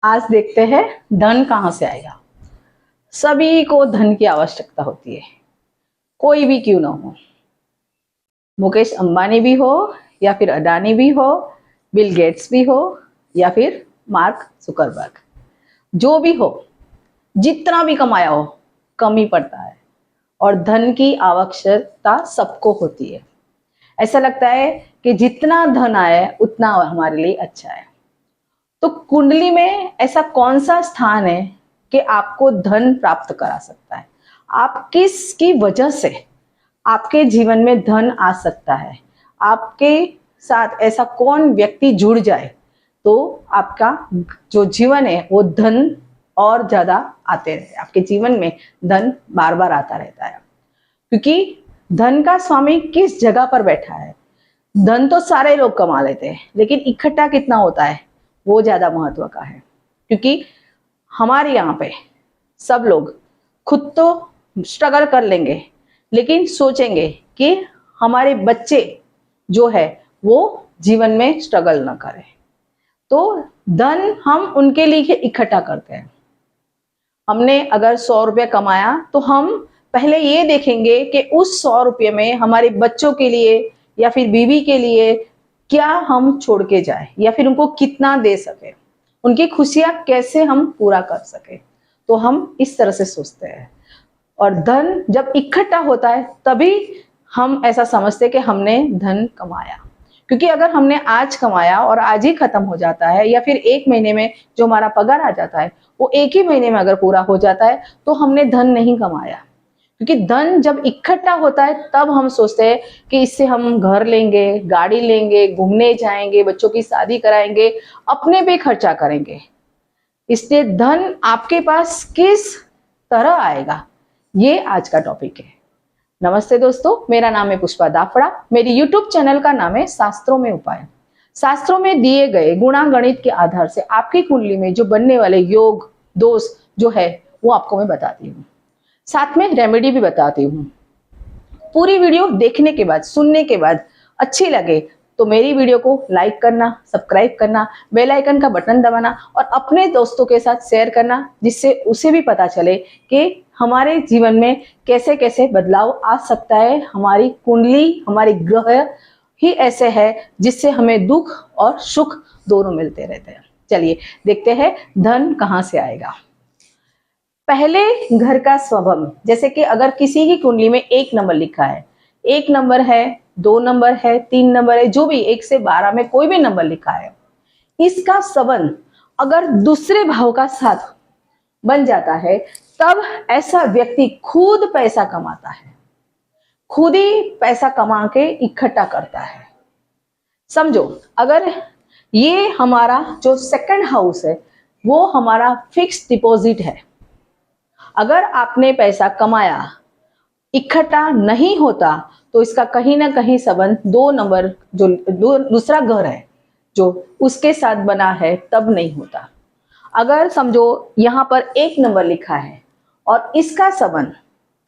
आज देखते हैं धन कहाँ से आएगा। सभी को धन की आवश्यकता होती है, कोई भी क्यों ना हो। मुकेश अंबानी भी हो या फिर अडानी भी हो, बिल गेट्स भी हो या फिर मार्क जुकरबर्ग, जो भी हो, जितना भी कमाया हो, कम ही पड़ता है। और धन की आवश्यकता सबको होती है। ऐसा लगता है कि जितना धन आए उतना हमारे लिए अच्छा है। तो कुंडली में ऐसा कौन सा स्थान है कि आपको धन प्राप्त करा सकता है? आप किसकी वजह से आपके जीवन में धन आ सकता है? आपके साथ ऐसा कौन व्यक्ति जुड़ जाए तो आपका जो जीवन है वो धन और ज्यादा आते रहे, आपके जीवन में धन बार बार आता रहता है। क्योंकि धन का स्वामी किस जगह पर बैठा है। धन तो सारे लोग कमा लेते हैं, लेकिन इकट्ठा कितना होता है वो ज्यादा महत्व का है। क्योंकि हमारे यहाँ पे सब लोग खुद तो स्ट्रगल कर लेंगे, लेकिन सोचेंगे कि हमारे बच्चे जो है वो जीवन में स्ट्रगल ना करें। तो धन हम उनके लिए इकट्ठा करते हैं। हमने अगर 100 रुपये कमाया तो हम पहले ये देखेंगे कि उस 100 रुपये में हमारे बच्चों के लिए या फिर बीवी के लिए क्या हम छोड़ के जाए, या फिर उनको कितना दे सके, उनकी खुशियां कैसे हम पूरा कर सके। तो हम इस तरह से सोचते हैं। और धन जब इकट्ठा होता है तभी हम ऐसा समझते हैं कि हमने धन कमाया। क्योंकि अगर हमने आज कमाया और आज ही खत्म हो जाता है, या फिर एक महीने में जो हमारा पगार आ जाता है वो एक ही महीने में अगर पूरा हो जाता है तो हमने धन नहीं कमाया। क्योंकि धन जब इकट्ठा होता है तब हम सोचते हैं कि इससे हम घर लेंगे, गाड़ी लेंगे, घूमने जाएंगे, बच्चों की शादी कराएंगे, अपने पे खर्चा करेंगे। इसलिए धन आपके पास किस तरह आएगा, ये आज का टॉपिक है। नमस्ते दोस्तों, मेरा नाम है पुष्पा दाफड़ा। मेरी यूट्यूब चैनल का नाम है शास्त्रों में उपाय। शास्त्रों में दिए गए गुणागणित के आधार से आपकी कुंडली में जो बनने वाले योग दोष जो है वो आपको मैं बताती हूँ, साथ में रेमेडी भी बताती हूँ। पूरी वीडियो देखने के बाद, सुनने के बाद अच्छी लगे तो मेरी वीडियो को लाइक करना, सब्सक्राइब करना, बेल आइकन का बटन दबाना और अपने दोस्तों के साथ शेयर करना, जिससे उसे भी पता चले कि हमारे जीवन में कैसे कैसे बदलाव आ सकता है। हमारी कुंडली, हमारे ग्रह ही ऐसे है जिससे हमें दुख और सुख दोनों मिलते रहते हैं। चलिए देखते हैं धन कहाँ से आएगा। पहले घर का स्वभाव, जैसे कि अगर किसी की कुंडली में 1 नंबर लिखा है, 1 नंबर है, 2 नंबर है, 3 नंबर है, जो भी 1 से 12 में कोई भी नंबर लिखा है, इसका संबंध अगर दूसरे भाव का साथ बन जाता है तब ऐसा व्यक्ति खुद पैसा कमाता है, खुद ही पैसा कमा के इकट्ठा करता है। समझो, अगर ये हमारा जो सेकंड हाउस है वो हमारा फिक्स डिपॉजिट है। अगर आपने पैसा कमाया, इकट्ठा नहीं होता तो इसका कहीं ना कहीं संबंध 2 नंबर जो दूसरा घर है जो उसके साथ बना है तब नहीं होता। अगर समझो यहाँ पर 1 नंबर लिखा है और इसका संबंध,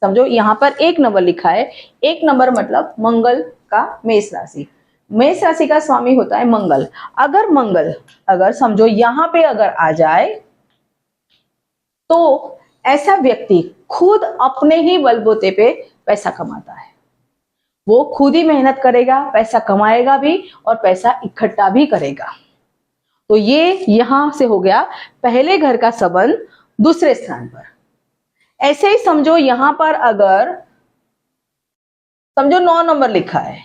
समझो यहाँ पर 1 नंबर लिखा है, 1 नंबर मतलब मंगल का मेष राशि, मेष राशि का स्वामी होता है मंगल। अगर मंगल अगर समझो यहाँ पे अगर आ जाए तो ऐसा व्यक्ति खुद अपने ही बलबूते पे पैसा कमाता है। वो खुद ही मेहनत करेगा, पैसा कमाएगा भी और पैसा इकट्ठा भी करेगा। तो ये यहां से हो गया पहले घर का संबंध दूसरे स्थान पर। ऐसे ही समझो यहां पर अगर समझो 9 नंबर लिखा है,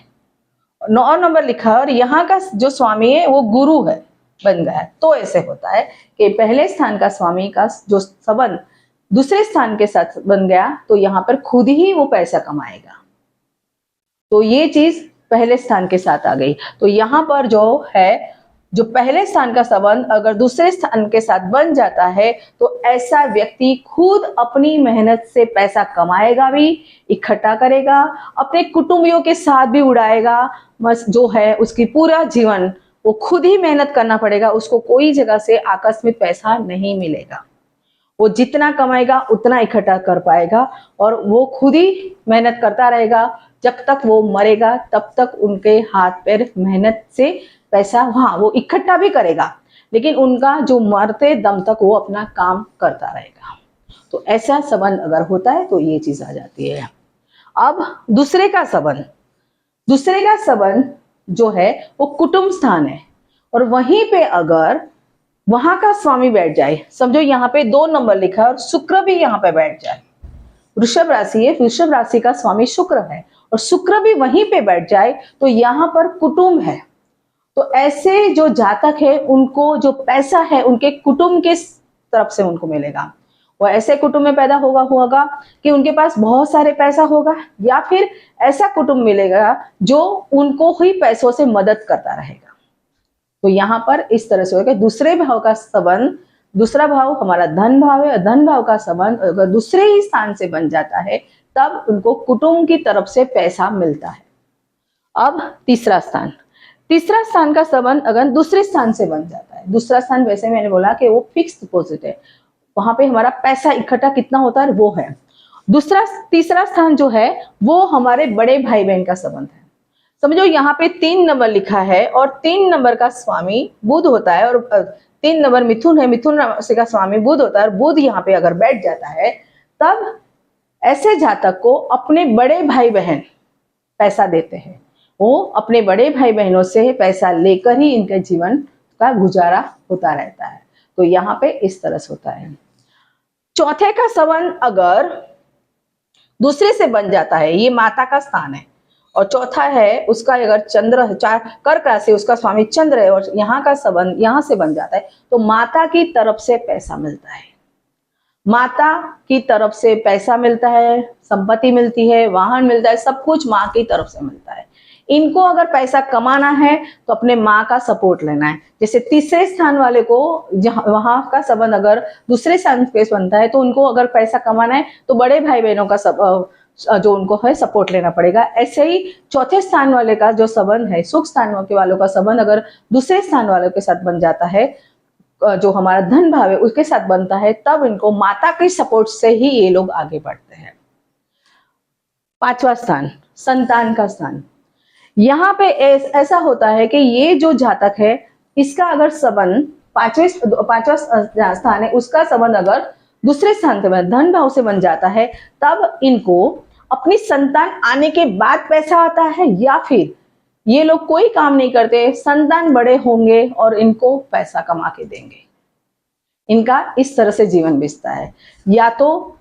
9 नंबर लिखा है और यहाँ का जो स्वामी है वो गुरु है, बन गया है। तो ऐसे होता है कि पहले स्थान का स्वामी का जो संबंध दूसरे स्थान के साथ बन गया तो यहाँ पर खुद ही वो पैसा कमाएगा। तो ये चीज पहले स्थान के साथ आ गई। तो यहाँ पर जो है, जो पहले स्थान का संबंध अगर दूसरे स्थान के साथ बन जाता है तो ऐसा व्यक्ति खुद अपनी मेहनत से पैसा कमाएगा भी, इकट्ठा करेगा, अपने कुटुंबियों के साथ भी उड़ाएगा। बस जो है उसकी पूरा जीवन वो खुद ही मेहनत करना पड़ेगा, उसको कोई जगह से आकस्मिक पैसा नहीं मिलेगा। वो जितना कमाएगा उतना इकट्ठा कर पाएगा और वो खुद ही मेहनत करता रहेगा। जब तक वो मरेगा तब तक उनके हाथ पैर मेहनत से पैसा, हाँ वो इकट्ठा भी करेगा लेकिन उनका जो मरते दम तक वो अपना काम करता रहेगा। तो ऐसा संबंध अगर होता है तो ये चीज आ जाती है। अब दूसरे का संबंध जो है वो कुटुंब स्थान है, और वहीं पे अगर वहां का स्वामी बैठ जाए, समझो यहाँ पे 2 नंबर लिखा है और शुक्र भी यहाँ पे बैठ जाए, वृषभ राशि है, वृषभ राशि का स्वामी शुक्र है और शुक्र भी वहीं पे बैठ जाए, तो यहाँ पर कुटुंब है। तो ऐसे जो जातक है उनको जो पैसा है उनके कुटुंब के तरफ से उनको मिलेगा। वो ऐसे कुटुंब में पैदा होगा कि उनके पास बहुत सारे पैसा होगा, या फिर ऐसा कुटुंब मिलेगा जो उनको ही पैसों से मदद करता रहेगा। तो यहाँ पर इस तरह से होगा। दूसरे भाव का संबंध, दूसरा भाव हमारा धन भाव है, धन भाव का संबंध अगर दूसरे ही स्थान से बन जाता है तब उनको कुटुंब की तरफ से पैसा मिलता है। अब तीसरा स्थान का संबंध अगर दूसरे स्थान से बन जाता है, दूसरा स्थान वैसे मैंने बोला कि वो फिक्स डिपॉजिट है, वहां पे हमारा पैसा इकट्ठा कितना होता है वो है। तीसरा स्थान जो है वो हमारे बड़े भाई बहन का संबंध है। समझो यहाँ पे 3 नंबर लिखा है और 3 नंबर का स्वामी बुध होता है, और 3 नंबर मिथुन है, मिथुन राशि का स्वामी बुध होता है, और बुध यहाँ पे अगर बैठ जाता है तब ऐसे जातक को अपने बड़े भाई बहन पैसा देते हैं। वो अपने बड़े भाई बहनों से पैसा लेकर ही इनके जीवन का गुजारा होता रहता है। तो यहाँ पे इस तरह से होता है। चौथे का संबंध अगर दूसरे से बन जाता है, ये माता का स्थान है, और चौथा है उसका अगर चंद्र है, कर्क राशि, उसका स्वामी चंद्र है, और यहाँ का संबंध यहाँ से बन जाता है, तो माता की तरफ से पैसा मिलता है। माता की तरफ से पैसा मिलता है, संपत्ति मिलती है, वाहन मिलता है, सब कुछ माँ की तरफ से मिलता है। इनको अगर पैसा कमाना है तो अपने माँ का सपोर्ट लेना है। जैसे तीसरे स्थान वाले को वहां का संबंध अगर दूसरे स्थान पे बनता है तो उनको अगर पैसा कमाना है तो बड़े भाई बहनों का जो उनको है सपोर्ट लेना पड़ेगा। ऐसे ही चौथे स्थान वाले का जो संबंध है, सुख स्थान के वालों का संबंध अगर दूसरे स्थान वालों के साथ बन जाता है, जो हमारा धन भाव है उसके साथ बनता है, तब इनको माता के सपोर्ट से ही ये लोग आगे बढ़ते हैं। 5वां स्थान, संतान का स्थान। यहाँ पे ऐसा होता है कि ये जो जातक है इसका अगर संबंध 5वां स्थान है, उसका संबंध अगर दूसरे स्थान से धन भाव से बन जाता है, तब इनको अपनी संतान आने के बाद पैसा आता है, या फिर ये लोग कोई काम नहीं करते, संतान बड़े होंगे और इनको पैसा कमा के देंगे। इनका इस तरह से जीवन बीतता है। या तो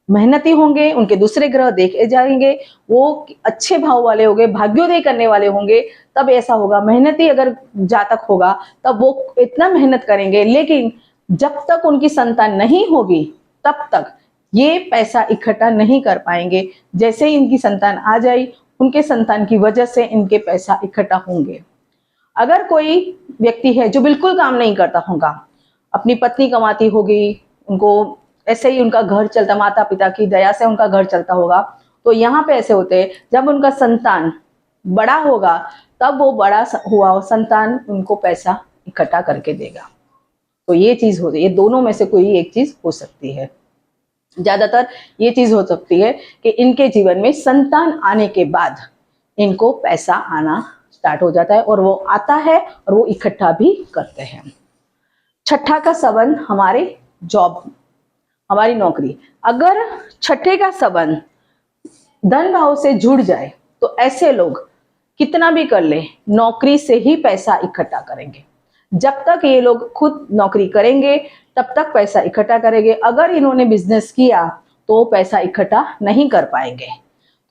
मेहनती होंगे, उनके दूसरे ग्रह देखे जाएंगे, वो अच्छे भाव वाले होंगे, भाग्योदय करने वाले होंगे, तब ऐसा होगा। मेहनती अगर जातक होगा तब वो इतना मेहनत करेंगे, लेकिन जब तक उनकी संतान नहीं होगी तब तक ये पैसा इकट्ठा नहीं कर पाएंगे। जैसे ही इनकी संतान आ जाए, उनके संतान की वजह से इनके पैसा इकट्ठा होंगे। अगर कोई व्यक्ति है जो बिल्कुल काम नहीं करता होगा, अपनी पत्नी कमाती होगी, उनको ऐसे ही उनका घर चलता, माता पिता की दया से उनका घर चलता होगा, तो यहाँ पे ऐसे होते हैं, जब उनका संतान बड़ा होगा तब वो बड़ा हुआ संतान उनको पैसा इकट्ठा करके देगा। तो ये चीज होती है, ये दोनों में से कोई एक चीज हो सकती है। ज्यादातर ये चीज हो सकती है कि इनके जीवन में संतान आने के बाद इनको पैसा आना स्टार्ट हो जाता है, और वो आता है और वो इकट्ठा भी करते हैं। 6ठा का संबंध हमारे जॉब, हमारी नौकरी। अगर 6ठे का संबंध धन भाव से जुड़ जाए तो ऐसे लोग कितना भी कर ले, नौकरी से ही पैसा इकट्ठा करेंगे। जब तक ये लोग खुद नौकरी करेंगे तब तक पैसा इकट्ठा करेंगे। अगर इन्होंने बिजनेस किया तो पैसा इकट्ठा नहीं कर पाएंगे।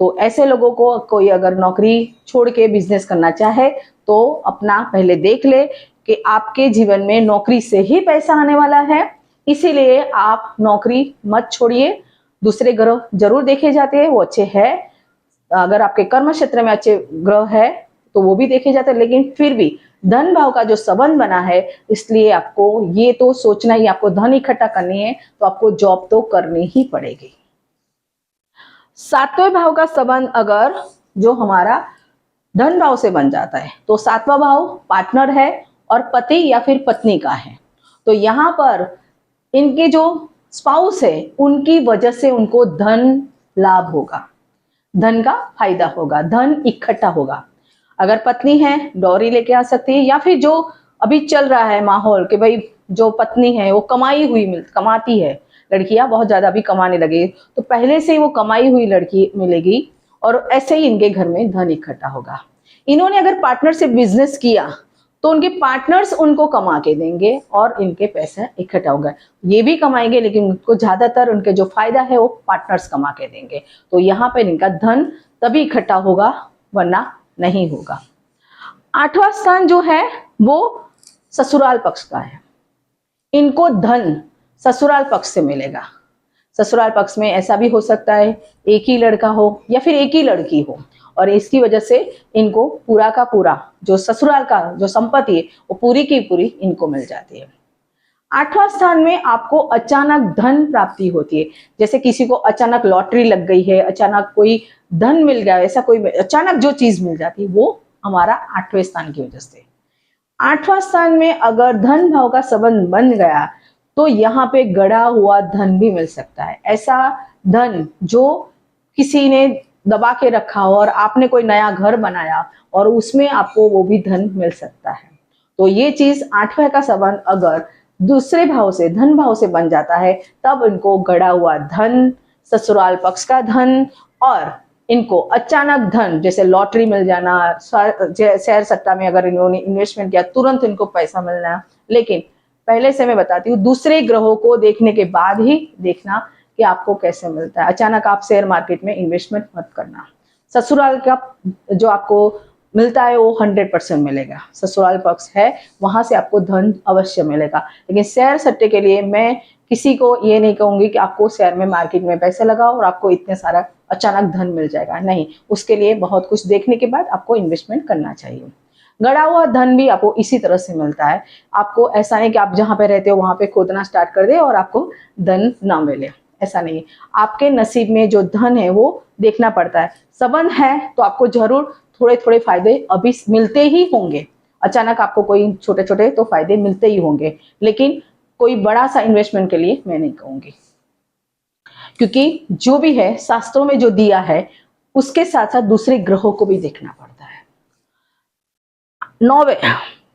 तो ऐसे लोगों को कोई अगर नौकरी छोड़ के बिजनेस करना चाहे तो अपना पहले देख ले कि आपके जीवन में नौकरी से ही पैसा आने वाला है, इसीलिए आप नौकरी मत छोड़िए। दूसरे ग्रह जरूर देखे जाते हैं, वो अच्छे हैं। अगर आपके कर्म क्षेत्र में अच्छे ग्रह है तो वो भी देखे जाते हैं, लेकिन फिर भी धन भाव का जो संबंध बना है, इसलिए आपको ये तो सोचना ही, आपको धन इकट्ठा करनी है तो आपको जॉब तो करनी ही पड़ेगी। 7वें भाव का संबंध अगर जो हमारा धन भाव से बन जाता है तो 7वां भाव पार्टनर है और पति या फिर पत्नी का है। तो यहाँ पर इनके जो स्पाउस है उनकी वजह से उनको धन लाभ होगा, धन का फायदा होगा, धन इकट्ठा होगा। अगर पत्नी है डॉरी लेके आ सकती है, या फिर जो अभी चल रहा है माहौल कि भाई जो पत्नी है वो कमाती है, लड़कियां बहुत ज्यादा अभी कमाने लगे, तो पहले से ही वो कमाई हुई लड़की मिलेगी और ऐसे ही इनके घर में धन इकट्ठा होगा। इन्होंने अगर पार्टनरशिप बिजनेस किया तो उनके पार्टनर्स उनको कमा के देंगे और इनके पैसे इकट्ठा होगा। ये भी कमाएंगे लेकिन उनको ज्यादातर उनके जो फायदा है वो पार्टनर्स कमा के देंगे। तो यहाँ पे इनका धन तभी इकट्ठा होगा वरना नहीं होगा। 8वां स्थान जो है वो ससुराल पक्ष का है। इनको धन ससुराल पक्ष से मिलेगा। ससुराल पक्ष में ऐसा भी हो सकता है एक ही लड़का हो या फिर एक ही लड़की हो, और इसकी वजह से इनको पूरा का पूरा जो ससुराल का जो संपत्ति है वो पूरी की पूरी इनको मिल जाती है। 8वां स्थान में आपको अचानक धन प्राप्ति होती है। जैसे किसी को अचानक लॉटरी लग गई है, अचानक कोई धन मिल गया, ऐसा कोई अचानक जो चीज मिल जाती है वो हमारा 8वें स्थान की वजह से। 8वां स्थान में अगर धन भाव का संबंध बन गया तो यहाँ पे गड़ा हुआ धन भी मिल सकता है। ऐसा धन जो किसी ने दबा के रखा हो और आपने कोई नया घर बनाया और उसमें आपको वो भी धन मिल सकता है। तो ये चीज 8वें का संबंध अगर दूसरे भाव से धन भाव से बन जाता है तब इनको गड़ा हुआ धन, ससुराल पक्ष का धन और इनको अचानक धन जैसे लॉटरी मिल जाना, शेयर सट्टा में अगर इन्होंने इन्वेस्टमेंट किया तुरंत इनको पैसा मिलना। लेकिन पहले से मैं बताती हूँ दूसरे ग्रहों को देखने के बाद ही देखना कि आपको कैसे मिलता है। अचानक आप शेयर मार्केट में इन्वेस्टमेंट मत करना। ससुराल का जो आपको मिलता है वो 100% मिलेगा। ससुराल पक्ष है वहां से आपको धन अवश्य मिलेगा। लेकिन शेयर सट्टे के लिए मैं किसी को ये नहीं कहूंगी कि आपको शेयर में मार्केट में पैसे लगाओ और आपको इतने सारा अचानक धन मिल जाएगा, नहीं। उसके लिए बहुत कुछ देखने के बाद आपको इन्वेस्टमेंट करना चाहिए। गड़ा हुआ धन भी आपको इसी तरह से मिलता है। आपको ऐसा नहीं कि आप जहां पे रहते हो वहां पे खोदना स्टार्ट कर दे और आपको धन ना मिले, ऐसा नहीं। आपके नसीब में जो धन है वो देखना पड़ता है। संबंध है तो आपको जरूर थोड़े थोड़े फायदे अभी मिलते ही होंगे। अचानक आपको कोई छोटे छोटे तो फायदे मिलते ही होंगे, लेकिन कोई बड़ा सा इन्वेस्टमेंट के लिए मैं नहीं कहूंगी, क्योंकि जो भी है शास्त्रों में जो दिया है उसके साथ साथ दूसरे ग्रहों को भी देखना पड़ता है।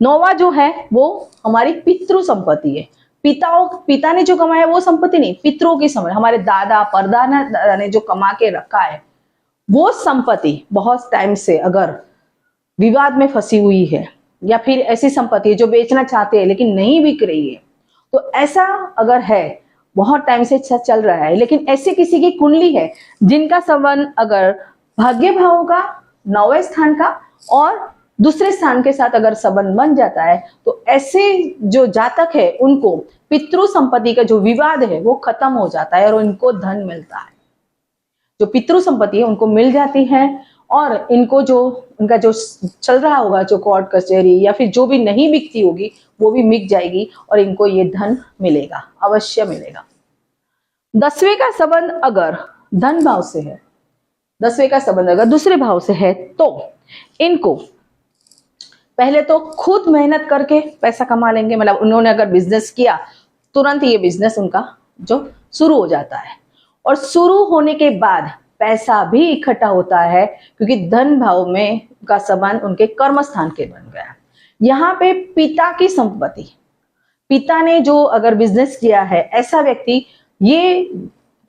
9वां जो है वो हमारी पितृ संपत्ति है। पिता ने जो कमाया वो संपत्ति नहीं, पितरों की संपत्ति, हमारे दादा परदादा ने जो कमा के रखा है वो संपत्ति बहुत टाइम से अगर विवाद में फंसी हुई है या फिर ऐसी संपत्ति जो बेचना चाहते हैं लेकिन नहीं बिक रही है, तो ऐसा अगर है बहुत टाइम से चल रहा है, लेकिन ऐसे किसी की कुंडली है जिनका संबंध अगर भाग्य भाव का 9वें स्थान का और दूसरे स्थान के साथ अगर संबंध बन जाता है तो ऐसे जो जातक है उनको पितृ संपत्ति का जो विवाद है वो खत्म हो जाता है और उनको धन मिलता है। जो पितृ संपत्ति है उनको मिल जाती है और इनको जो उनका जो चल रहा होगा जो कोर्ट कचहरी या फिर जो भी नहीं बिकती होगी वो भी बिक जाएगी और इनको ये धन मिलेगा, अवश्य मिलेगा। 10वें का संबंध अगर धन भाव से है, 10वें का संबंध अगर दूसरे भाव से है तो इनको पहले तो खुद मेहनत करके पैसा कमा लेंगे। मतलब उन्होंने अगर बिजनेस किया तुरंत ये बिजनेस उनका जो शुरू हो जाता है और शुरू होने के बाद पैसा भी इकट्ठा होता है क्योंकि धन भाव में का संबंध उनके कर्म स्थान के बन गया। यहाँ पे पिता की संपत्ति, पिता ने जो अगर बिजनेस किया है ऐसा व्यक्ति ये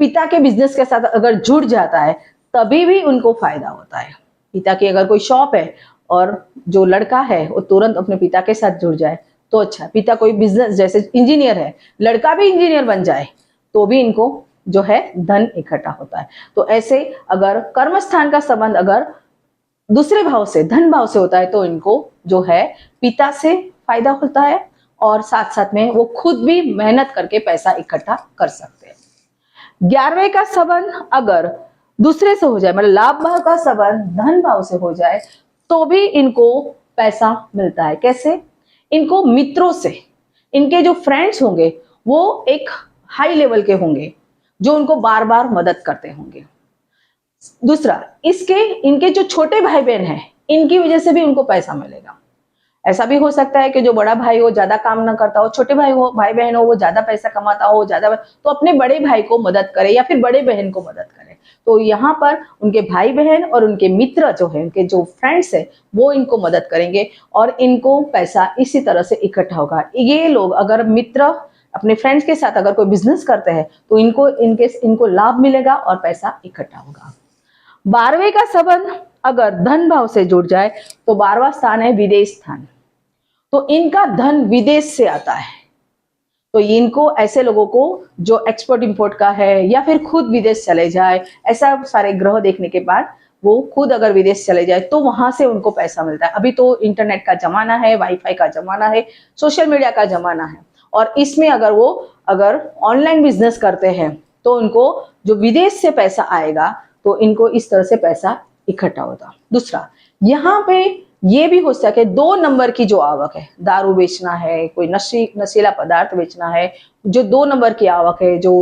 पिता के बिजनेस के साथ अगर जुड़ जाता है तभी भी उनको फायदा होता है। पिता की अगर कोई शॉप है और जो लड़का है वो तुरंत अपने पिता के साथ जुड़ जाए तो अच्छा। पिता कोई बिजनेस जैसे इंजीनियर है, लड़का भी इंजीनियर बन जाए तो भी इनको जो है धन इकट्ठा होता है। तो ऐसे अगर कर्म स्थान का संबंध अगर दूसरे भाव से धन भाव से होता है तो इनको जो है पिता से फायदा होता है और साथ साथ में वो खुद भी मेहनत करके पैसा इकट्ठा कर सकते हैं। 11वें का संबंध अगर दूसरे से हो जाए, मतलब लाभ भाव का संबंध धन भाव से हो जाए तो भी इनको पैसा मिलता है। कैसे? इनको मित्रों से, इनके जो फ्रेंड्स होंगे वो एक हाई लेवल के होंगे जो उनको बार बार मदद करते होंगे। दूसरा, इनके जो छोटे भाई बहन हैं इनकी वजह से भी उनको पैसा मिलेगा। ऐसा भी हो सकता है कि जो बड़ा भाई हो ज्यादा काम ना करता हो, छोटे भाई बहन हो वो ज्यादा पैसा कमाता हो, ज्यादा तो अपने बड़े भाई को मदद करे या फिर बड़े बहन को मदद करे। तो यहाँ पर उनके भाई बहन और उनके मित्र जो है, उनके जो फ्रेंड्स है, वो इनको मदद करेंगे और इनको पैसा इसी तरह से इकट्ठा होगा। ये लोग अगर मित्र अपने फ्रेंड्स के साथ अगर कोई बिजनेस करते हैं तो इनको लाभ मिलेगा और पैसा इकट्ठा होगा। 12वें का संबंध अगर धन भाव से जुड़ जाए तो 12वां स्थान है विदेश स्थान, तो इनका धन विदेश से आता है। तो इनको ऐसे लोगों को जो एक्सपोर्ट इंपोर्ट का है या फिर खुद विदेश चले जाए, ऐसा सारे ग्रह देखने के बाद वो खुद अगर विदेश चले जाए तो वहां से उनको पैसा मिलता है। अभी तो इंटरनेट का जमाना है, वाईफाई का जमाना है, सोशल मीडिया का जमाना है, और इसमें अगर ऑनलाइन बिजनेस करते हैं तो उनको जो विदेश से पैसा आएगा तो इनको इस तरह से पैसा इकट्ठा होता। दूसरा, यहाँ पे ये भी हो सके 2 नंबर की जो आवक है, दारू बेचना है, कोई नशीला पदार्थ बेचना है, जो 2 नंबर की आवक है, जो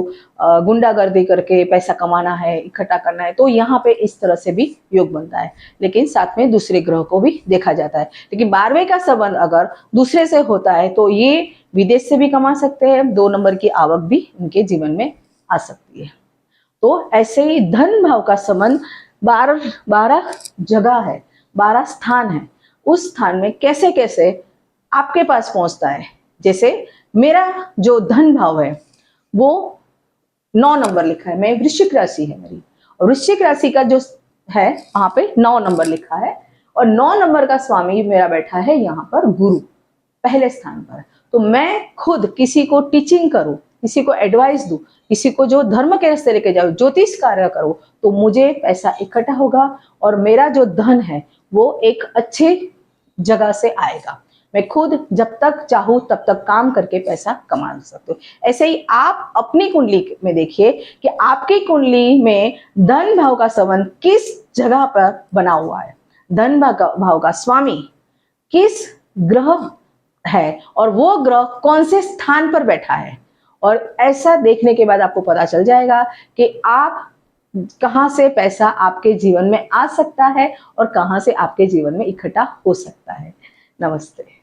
गुंडागर्दी करके पैसा कमाना है, इकट्ठा करना है, तो यहाँ पे इस तरह से भी योग बनता है। लेकिन साथ में दूसरे ग्रह को भी देखा जाता है। लेकिन 12वें का संबंध अगर दूसरे से होता है तो ये विदेश से भी कमा सकते हैं, 2 नंबर की आवक भी उनके जीवन में आ सकती है। तो ऐसे ही धन भाव का संबंध 12 जगह है, 12 स्थान है, उस स्थान में कैसे कैसे आपके पास पहुंचता है। जैसे मेरा जो धन भाव है वो 9 नंबर लिखा है, मैं वृश्चिक राशि है मेरी, और वृश्चिक राशि का जो है वहां पे 9 नंबर लिखा है, और 9 नंबर का स्वामी मेरा बैठा है यहाँ पर गुरु पहले स्थान पर। तो मैं खुद किसी को टीचिंग करूं, किसी को एडवाइस दूं, किसी को जो धर्म के रास्ते लेके जाऊं, ज्योतिष कार्य करूं, तो मुझे पैसा इकट्ठा होगा और मेरा जो धन है वो एक अच्छे जगह से आएगा। मैं खुद जब तक चाहूं तब तक काम करके पैसा कमा सकते हो। ऐसे ही आप अपनी कुंडली में देखिए कि आपकी कुंडली में धन भाव का संबंध किस जगह पर बना हुआ है, धन भाव का स्वामी किस ग्रह है और वो ग्रह कौन से स्थान पर बैठा है। और ऐसा देखने के बाद आपको पता चल जाएगा कि आप कहां से पैसा आपके जीवन में आ सकता है और कहां से आपके जीवन में इकट्ठा हो सकता है। नमस्ते।